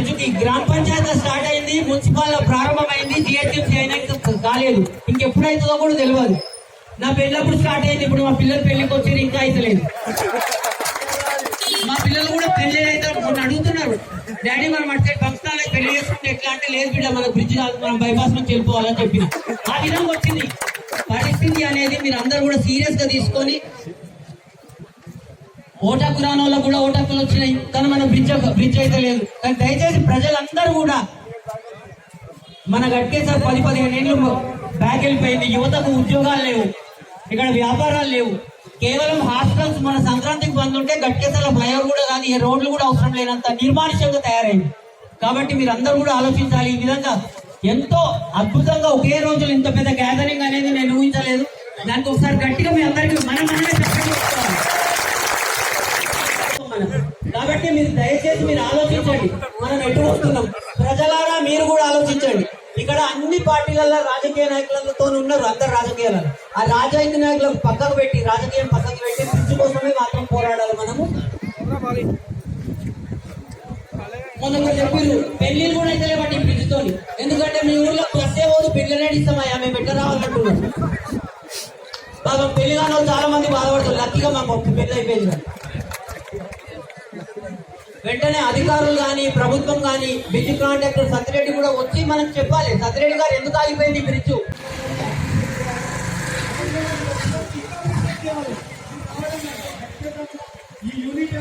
బ్రిడ్జ్కి గ్రామ పంచాయతీ స్టార్ట్ అయింది, మున్సిపల్ ప్రారంభమైంది, జిహెచ్ఎంసీ అయినా కాలేదు. ఇంకెప్పుడైతుందో కూడా తెలియదు. నా పెళ్ళప్పుడు స్టార్ట్ అయింది, ఇప్పుడు మా పిల్లలు పెళ్లికి వచ్చి ఇంకా అయితలేదు. మా పిల్లలు కూడా పెళ్లి అయితే అడుగుతున్నారు, డాడీ మనం అటు భక్తాలకు పెళ్లి చేసుకుంటే ఎట్లా అంటే, లేదు బిడ్డ మన బ్రిడ్జ్ కాదు, మనం బైపాస్ నుంచి వెళ్ళిపోవాలని చెప్పిన. ఆ విధంగా వచ్చింది పరిస్థితి అనేది. మీరు అందరు కూడా సీరియస్ గా తీసుకొని, ఓటాకు రాని వాళ్ళకు కూడా ఓటాకులు వచ్చినాయి, కానీ మన బ్రిడ్జ్ అయితే లేదు. కానీ దయచేసి ప్రజలందరూ కూడా, మన గట్కేసారి 10-15 ఏళ్ళు బ్యాక్ వెళ్ళిపోయింది. యువతకు ఉద్యోగాలు లేవు, ఇక్కడ వ్యాపారాలు లేవు, కేవలం హాస్టల్స్. మన సంక్రాంతికి బంద్ ఉంటే గట్కేసాల ఫ్లైఓవర్ కూడా కానీ ఏ రోడ్లు కూడా అవసరం లేనంత నిర్మానుష్యంగా తయారైంది. కాబట్టి మీరు అందరూ కూడా ఆలోచించాలి. ఈ విధంగా ఎంతో అద్భుతంగా ఒకే రోజులు ఇంత పెద్ద గ్యాదరింగ్ అనేది నేను ఊహించలేదు. దానికి ఒకసారి గట్టిగా మీ అందరికీ మనమే కాబట్టి మీరు దయచేసి మీరు ఆలోచించండి, మనం ఎటు వస్తున్నాం. ప్రజలారా మీరు కూడా ఆలోచించండి. ఇక్కడ అన్ని పార్టీలలో రాజకీయ నాయకులతో ఉన్నారు, అందరు రాజకీయాలను. ఆ రాజకీయ నాయకులకు పక్కకు పెట్టి, రాజకీయం పక్కకు పెట్టి బ్రిడ్జ్ కోసమే మాత్రం పోరాడాలి మనము. మొన్న చెప్పారు పెళ్లిళ్ళు కూడా అయితే లేవండి బ్రిడ్జ్ తోని. ఎందుకంటే మీ ఊర్లో ప్లస్సే పోదు, పెళ్లి ఇస్తామయ్యా, మేము ఎట్లా రావాలంటున్నాం. బాబా పెళ్లి కాని వాళ్ళు చాలా మంది బాధపడతారు. లక్కీగా మాకు పెళ్లి అయిపోయింది. వెంటనే అధికారులు కానీ, ప్రభుత్వం కానీ, బ్రిడ్జ్ కాంట్రాక్టర్ సత్యరెడ్డి కూడా వచ్చి మనకు చెప్పాలి, సత్యరెడ్డి గారు ఎందుకు ఆగిపోయింది బ్రిడ్జ్. ఈ యూనిట్